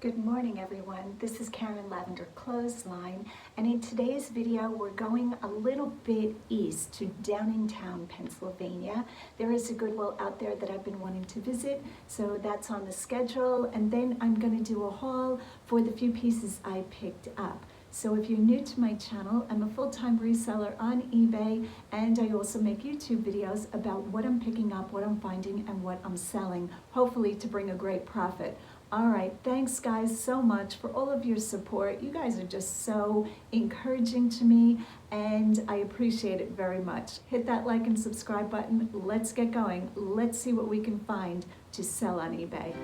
Good morning, everyone. This is Karen Lavenderclothesline, and in today's video we're going a little bit east to Downingtown, Pennsylvania. There is a Goodwill out there that I've been wanting to visit, so that's on the schedule, and then I'm going to do a haul for the few pieces I picked up. So if you're new to my channel, I'm a full-time reseller on eBay, and I also make YouTube videos about what I'm picking up, what I'm finding, and what I'm selling, hopefully to bring a great profit. All right, thanks guys so much for all of your support. You guys are just so encouraging to me, and I appreciate it very much. Hit that like and subscribe button. Let's get going. Let's see what we can find to sell on eBay.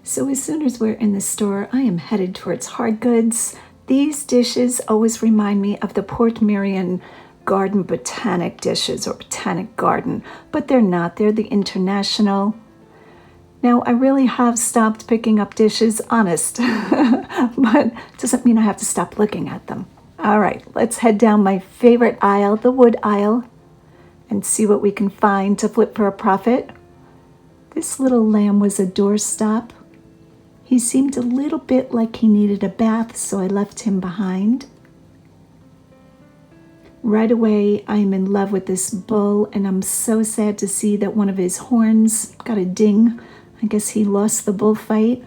So as soon as we're in the store, I am headed towards hard goods. These dishes always remind me of the Port Merion Garden Botanic dishes, or Botanic Garden, but they're not. They're the International. Now, I really have stopped picking up dishes, honest, but it doesn't mean I have to stop looking at them. All right, let's head down my favorite aisle, the wood aisle, and see what we can find to flip for a profit. This little lamb was a doorstop. He seemed a little bit like he needed a bath, so I left him behind. Right away, I'm in love with this bull, and I'm so sad to see that one of his horns got a ding. I guess he lost the bullfight.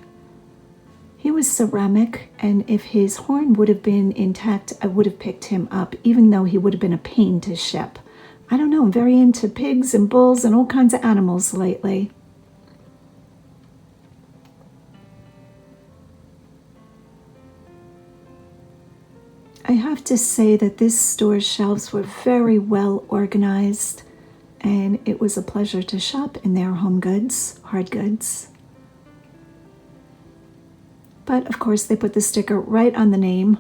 He was ceramic, and if his horn would have been intact, I would have picked him up, even though he would have been a pain to ship. I don't know, I'm very into pigs and bulls and all kinds of animals lately. I have to say that this store's shelves were very well organized, and it was a pleasure to shop in their home goods, hard goods. But of course they put the sticker right on the name,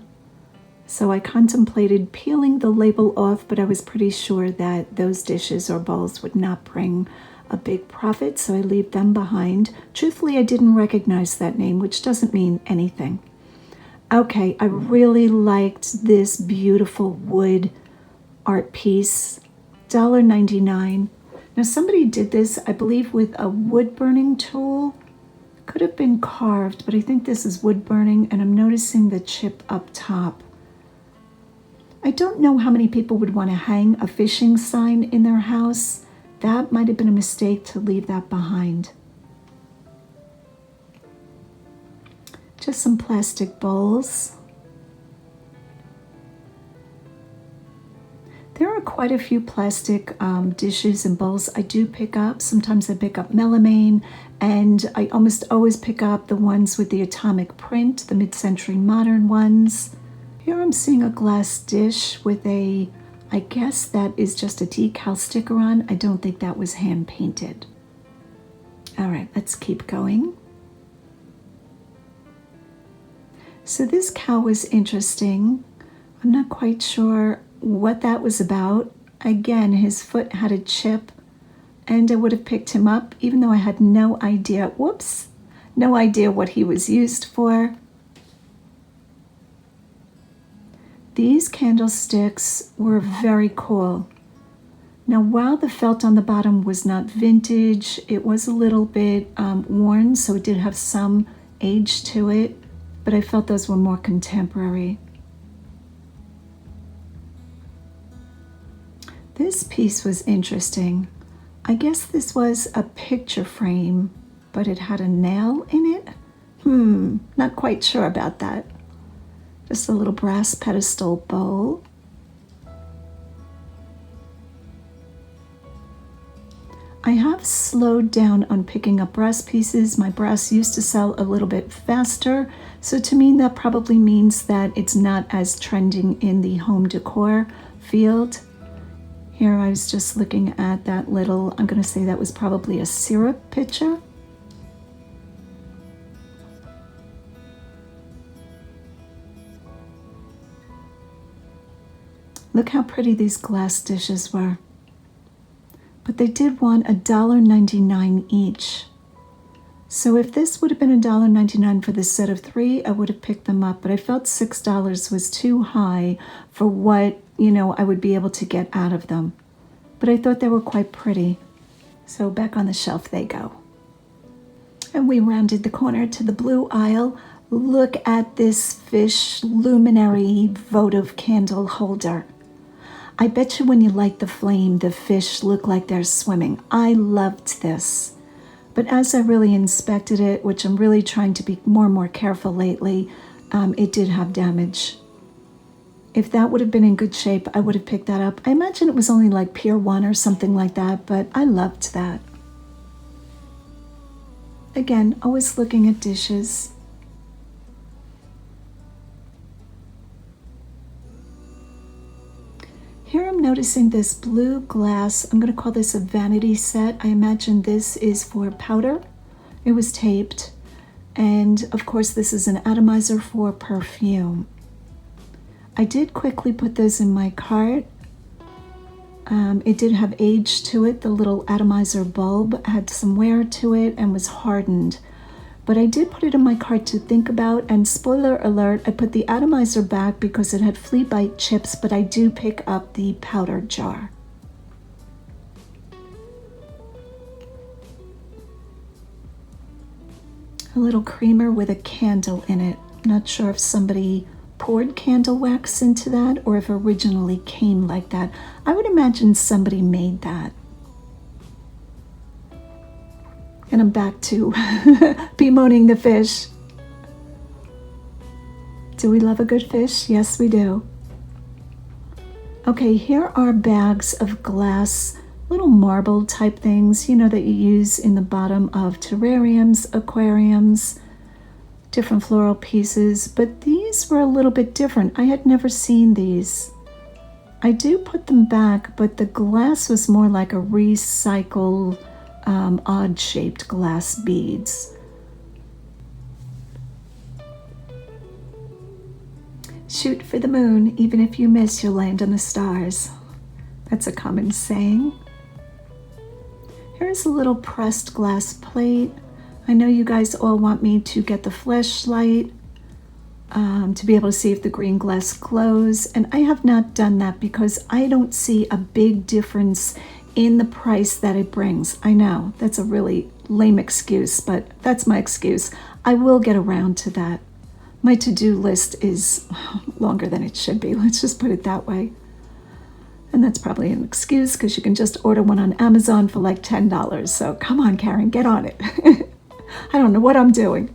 so I contemplated peeling the label off, but I was pretty sure that those dishes or bowls would not bring a big profit, so I leave them behind. Truthfully, I didn't recognize that name, which doesn't mean anything. Okay, I really liked this beautiful wood art piece, $1.99. Now somebody did this, I believe, with a wood burning tool. Could have been carved, but I think this is wood burning, and I'm noticing the chip up top. I don't know how many people would want to hang a fishing sign in their house. That might have been a mistake to leave that behind. Just some plastic bowls. There are quite a few plastic dishes and bowls I do pick up. Sometimes I pick up melamine, and I almost always pick up the ones with the atomic print, the mid-century modern ones. Here I'm seeing a glass dish with a, I guess that is just a decal sticker on. I don't think that was hand painted. All right, let's keep going. So this cow was interesting. I'm not quite sure what that was about. Again, his foot had a chip, and I would have picked him up even though I had no idea, no idea what he was used for. These candlesticks were very cool. Now, while the felt on the bottom was not vintage, it was a little bit worn, so it did have some age to it, but I felt those were more contemporary. This piece was interesting. I guess this was a picture frame, but it had a nail in it? Not quite sure about that. Just a little brass pedestal bowl. I have slowed down on picking up brass pieces. My brass used to sell a little bit faster, so to me that probably means that it's not as trending in the home decor field. Here I was just looking at that little, I'm going to say that was probably a syrup pitcher. Look how pretty these glass dishes were. But they did want $1.99 each. So if this would have been $1.99 for the set of 3, I would have picked them up, but I felt $6 was too high for what you know, I would be able to get out of them. But I thought they were quite pretty. So back on the shelf they go. And we rounded the corner to the blue aisle. Look at this fish luminary votive candle holder. I bet you when you light the flame, the fish look like they're swimming. I loved this. But as I really inspected it, which I'm really trying to be more and more careful lately, it did have damage. If that would have been in good shape, I would have picked that up. I imagine it was only like Pier 1 or something like that, but I loved that. Again, always looking at dishes. Here I'm noticing this blue glass. I'm going to call this a vanity set. I imagine this is for powder. It was taped. And of course this is an atomizer for perfume. I did quickly put those in my cart. It did have age to it. The little atomizer bulb had some wear to it and was hardened. But I did put it in my cart to think about, and spoiler alert, I put the atomizer back because it had flea bite chips, but I do pick up the powder jar. A little creamer with a candle in it. Not sure if somebody poured candle wax into that or if it originally came like that. I would imagine somebody made that. And I'm back to bemoaning the fish. Do we love a good fish? Yes, we do. Okay, here are bags of glass, little marble type things, you know, that you use in the bottom of terrariums, aquariums, different floral pieces. But these were a little bit different. I had never seen these. I do put them back, but the glass was more like a recycled odd-shaped glass beads. Shoot for the moon, even if you miss, you'll land on the stars. That's a common saying. Here's a little pressed glass plate. I know you guys all want me to get the flashlight to be able to see if the green glass glows, and I have not done that because I don't see a big difference in the price that it brings. I know, that's a really lame excuse, but that's my excuse. I will get around to that. My to-do list is longer than it should be, let's just put it that way. And that's probably an excuse because you can just order one on Amazon for like $10. So come on, Karen, get on it. I don't know what I'm doing.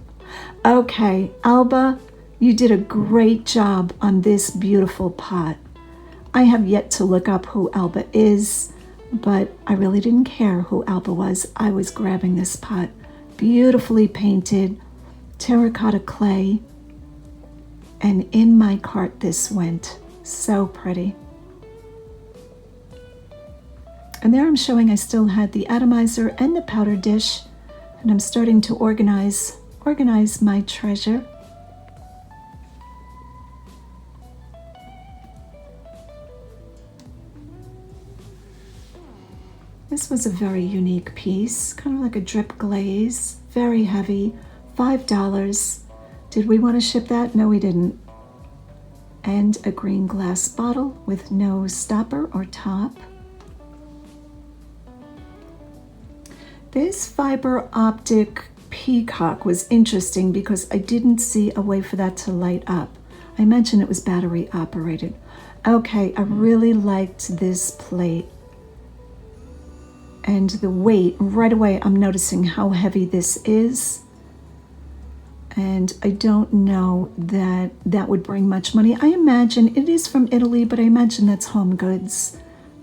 Okay, Alba, you did a great job on this beautiful pot. I have yet to look up who Alba is, but I really didn't care who Alba was. I was grabbing this pot. Beautifully painted, terracotta clay, and in my cart this went. So pretty. And there I'm showing I still had the atomizer and the powder dish, and I'm starting to organize my treasure. This was a very unique piece, kind of like a drip glaze, very heavy, $5. Did we want to ship that? No, we didn't. And a green glass bottle with no stopper or top. This fiber optic peacock was interesting because I didn't see a way for that to light up. I mentioned it was battery operated. Okay, I really liked this plate. And the weight, right away I'm noticing how heavy this is. And I don't know that that would bring much money. I imagine it is from Italy, but I imagine that's home goods.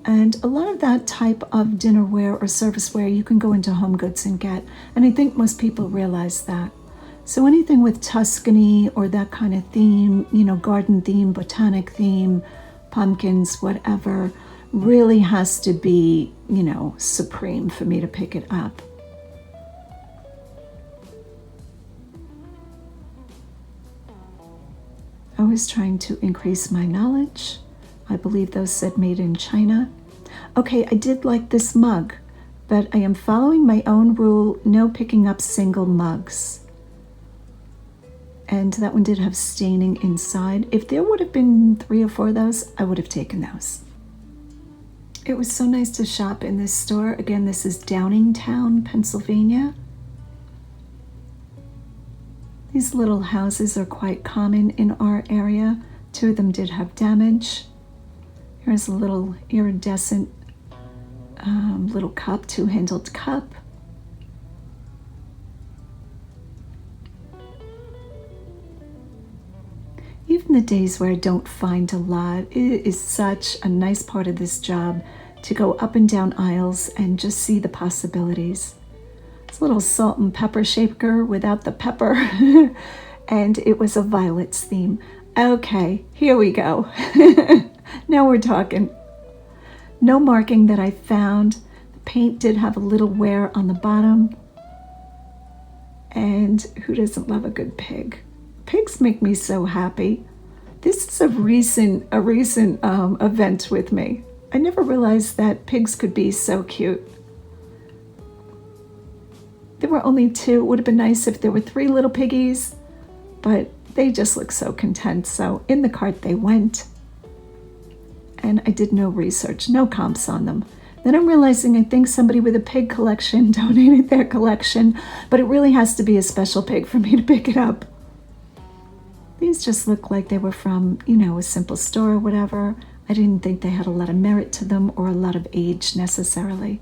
And a lot of that type of dinnerware or serviceware you can go into Home Goods and get. And I think most people realize that. So anything with Tuscany or that kind of theme, you know, garden theme, botanic theme, pumpkins, whatever, really has to be, you know, supreme for me to pick it up. I was trying to increase my knowledge. I believe those said made in China. Okay, I did like this mug, but I am following my own rule, no picking up single mugs. And that one did have staining inside. If there would have been 3 or 4 of those, I would have taken those. It was so nice to shop in this store. Again, this is Downingtown, Pennsylvania. These little houses are quite common in our area. 2 of them did have damage. Here's a little iridescent little cup, 2-handled cup. Even the days where I don't find a lot, it is such a nice part of this job to go up and down aisles and just see the possibilities. It's a little salt and pepper shaker without the pepper, and it was a violets theme. Okay, here we go. Now we're talking. No marking that I found. The paint did have a little wear on the bottom. And who doesn't love a good pig? Pigs make me so happy. This is a recent event with me. I never realized that pigs could be so cute. There were only 2. It would have been nice if there were 3 little piggies, but they just look so content. So in the cart they went. And I did no research, no comps on them. Then I'm realizing I think somebody with a pig collection donated their collection, but it really has to be a special pig for me to pick it up. These just look like they were from, a simple store or whatever. I didn't think they had a lot of merit to them or a lot of age necessarily.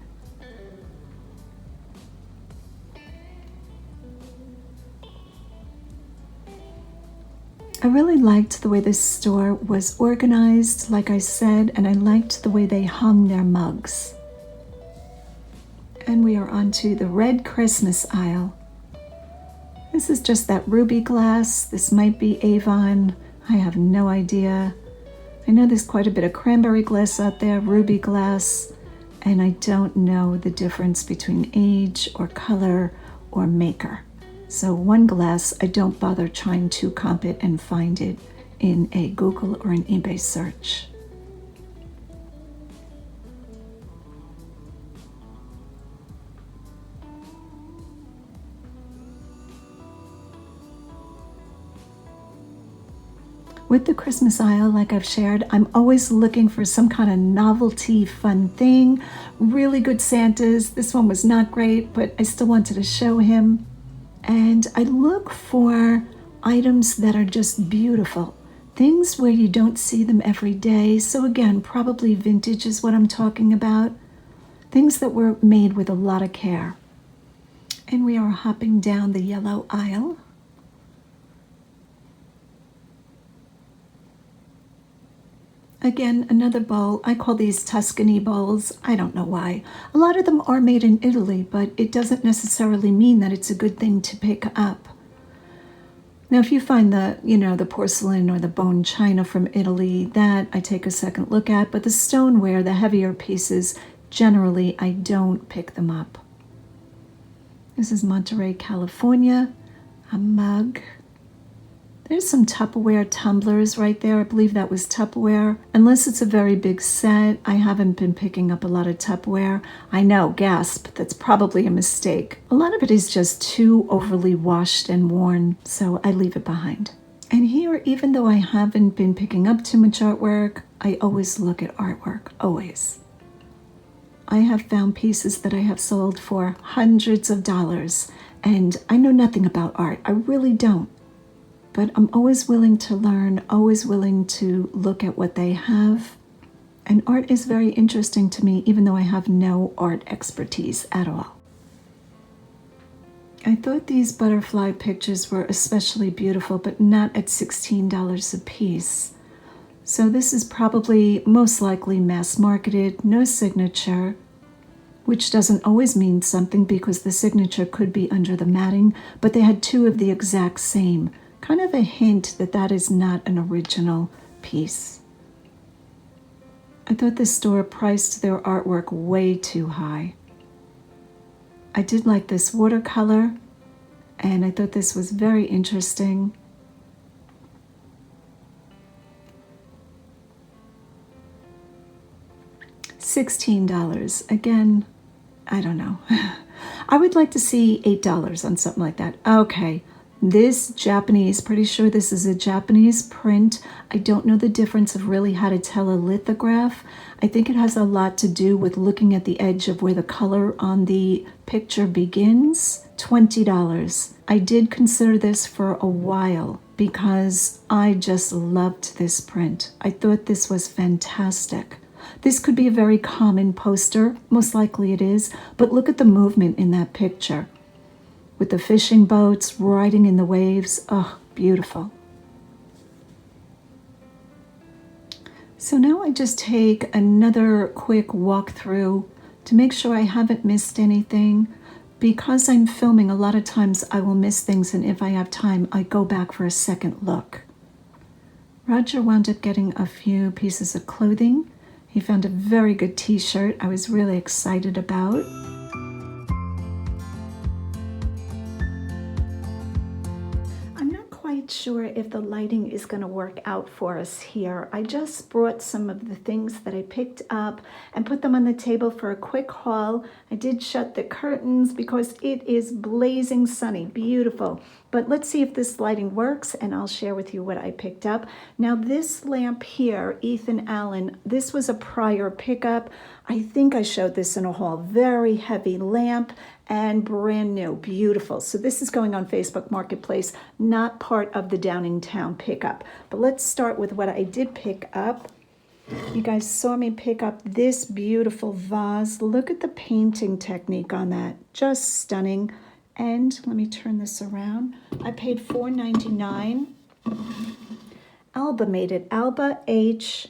I really liked the way this store was organized, like I said, and I liked the way they hung their mugs. And we are on to the red Christmas aisle. This is just that ruby glass. This might be Avon. I have no idea. I know there's quite a bit of cranberry glass out there, ruby glass, and I don't know the difference between age or color or maker. So one glass, I don't bother trying to comp it and find it in a Google or an eBay search. With the Christmas aisle, like I've shared, I'm always looking for some kind of novelty fun thing. Really good Santas. This one was not great, but I still wanted to show him. And I look for items that are just beautiful. Things where you don't see them every day. So again, probably vintage is what I'm talking about. Things that were made with a lot of care. And we are hopping down the yellow aisle. Again, another bowl. I call these Tuscany bowls. I don't know why. A lot of them are made in Italy, but it doesn't necessarily mean that it's a good thing to pick up. Now, if you find the porcelain or the bone china from Italy, that I take a second look at, but the stoneware, the heavier pieces, generally I don't pick them up. This is Monterey, California, a mug. There's some Tupperware tumblers right there. I believe that was Tupperware. Unless it's a very big set, I haven't been picking up a lot of Tupperware. I know, gasp, that's probably a mistake. A lot of it is just too overly washed and worn, so I leave it behind. And here, even though I haven't been picking up too much artwork, I always look at artwork, always. I have found pieces that I have sold for hundreds of dollars, and I know nothing about art. I really don't. But I'm always willing to learn, always willing to look at what they have. And art is very interesting to me, even though I have no art expertise at all. I thought these butterfly pictures were especially beautiful, but not at $16 a piece. So this is probably most likely mass marketed, no signature, which doesn't always mean something because the signature could be under the matting, but they had 2 of the exact same. Kind of a hint that that is not an original piece. I thought this store priced their artwork way too high. I did like this watercolor, and I thought this was very interesting. $16. Again, I don't know. I would like to see $8 on something like that. Okay. This Japanese, pretty sure this is a Japanese print. I don't know the difference of really how to tell a lithograph. I think it has a lot to do with looking at the edge of where the color on the picture begins. $20. I did consider this for a while because I just loved this print. I thought this was fantastic. This could be a very common poster, most likely it is, but look at the movement in that picture. With the fishing boats riding in the waves, oh, beautiful. So now I just take another quick walkthrough to make sure I haven't missed anything. Because I'm filming, a lot of times I will miss things, and if I have time, I go back for a second look. Roger wound up getting a few pieces of clothing. He found a very good t-shirt I was really excited about. Sure if the lighting is going to work out for us here. I just brought some of the things that I picked up and put them on the table for a quick haul. I did shut the curtains because it is blazing sunny, beautiful. But let's see if this lighting works, and I'll share with you what I picked up. Now this lamp here, Ethan Allen, this was a prior pickup. I think I showed this in a haul. Very heavy lamp and brand new, beautiful. So this is going on Facebook Marketplace, not part of the Downingtown pickup. But let's start with what I did pick up. You guys saw me pick up this beautiful vase. Look at the painting technique on that, just stunning. And let me turn this around. I paid $4.99. Alba made it, Alba H.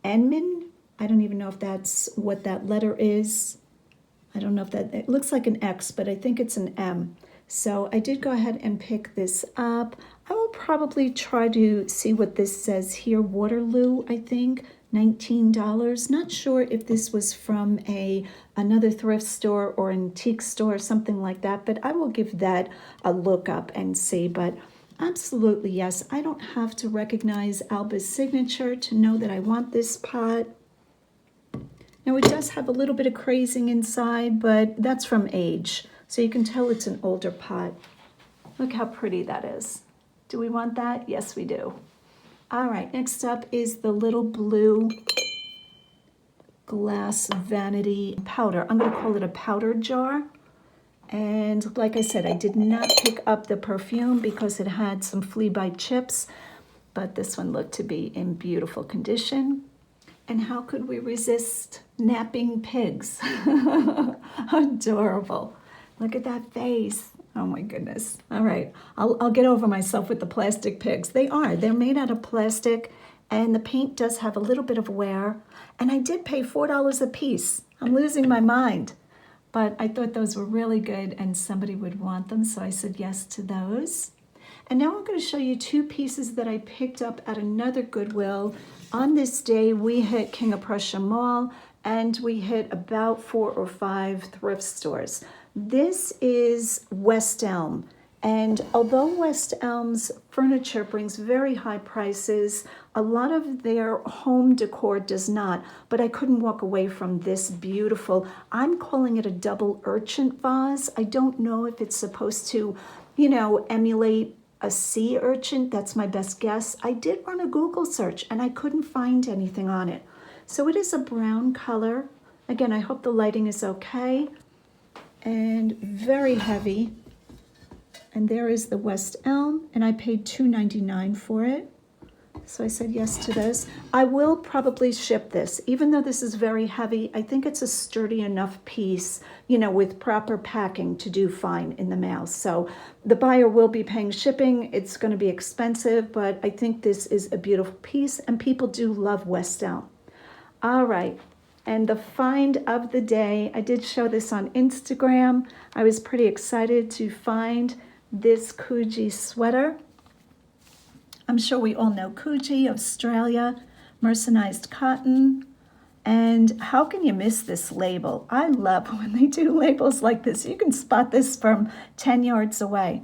Enman. I don't even know if that's what that letter is. I don't know if that, it looks like an X, but I think it's an M. So I did go ahead and pick this up. I will probably try to see what this says here. Waterloo, I think, $19. Not sure if this was from another thrift store or antique store, something like that, but I will give that a look up and see. But absolutely, yes, I don't have to recognize Alba's signature to know that I want this pot. Now it does have a little bit of crazing inside, but that's from age. So you can tell it's an older pot. Look how pretty that is. Do we want that? Yes, we do. All right, next up is the little blue glass vanity powder. I'm gonna call it a powder jar. And like I said, I did not pick up the perfume because it had some Flea by chips, but this one looked to be in beautiful condition. And how could we resist napping pigs? Adorable. Look at that face. Oh my goodness. All right, I'll get over myself with the plastic pigs. They're made out of plastic, and the paint does have a little bit of wear. And I did pay $4 a piece. I'm losing my mind. But I thought those were really good and somebody would want them, so I said yes to those. And now I'm going to show you two pieces that I picked up at another Goodwill. On this day, we hit King of Prussia Mall, and we hit about 4 or 5 thrift stores. This is West Elm, and although West Elm's furniture brings very high prices, a lot of their home decor does not, but I couldn't walk away from this beautiful, I'm calling it a double urchin vase. I don't know if it's supposed to, you know, emulate a sea urchin. That's my best guess. I did run a Google search and I couldn't find anything on it. So it is a brown color. Again, I hope the lighting is okay. And very heavy. And there is the West Elm, and I paid $2.99 for it. So I said yes to this. I will probably ship this. Even though this is very heavy, I think it's a sturdy enough piece, you know, with proper packing to do fine in the mail. So the buyer will be paying shipping. It's going to be expensive, but I think this is a beautiful piece, and people do love West Elm. All right. And the find of the day, I did show this on Instagram. I was pretty excited to find this Coogee sweater. I'm sure we all know Coogee, Australia, mercerized cotton. And how can you miss this label? I love when they do labels like this. You can spot this from 10 yards away.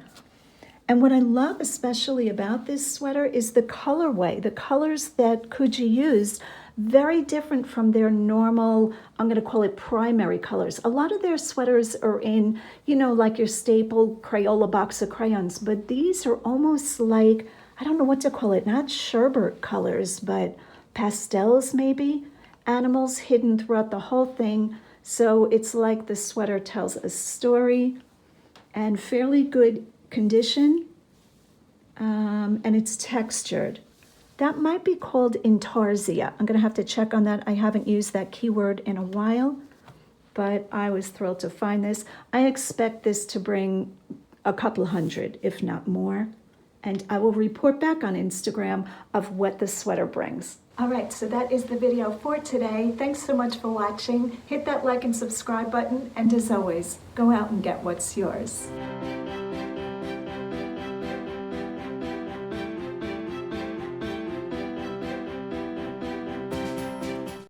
And what I love especially about this sweater is the colorway. The colors that Coogee used, very different from their normal, I'm going to call it primary colors. A lot of their sweaters are in, you know, like your staple Crayola box of crayons, but these are almost like, I don't know what to call it, not sherbet colors, but pastels maybe, animals hidden throughout the whole thing. So it's like the sweater tells a story, and fairly good condition, and it's textured. That might be called intarsia. I'm gonna have to check on that. I haven't used that keyword in a while, but I was thrilled to find this. I expect this to bring a couple hundred, if not more. And I will report back on Instagram of what the sweater brings. All right, so that is the video for today. Thanks so much for watching. Hit that like and subscribe button, and as always, go out and get what's yours.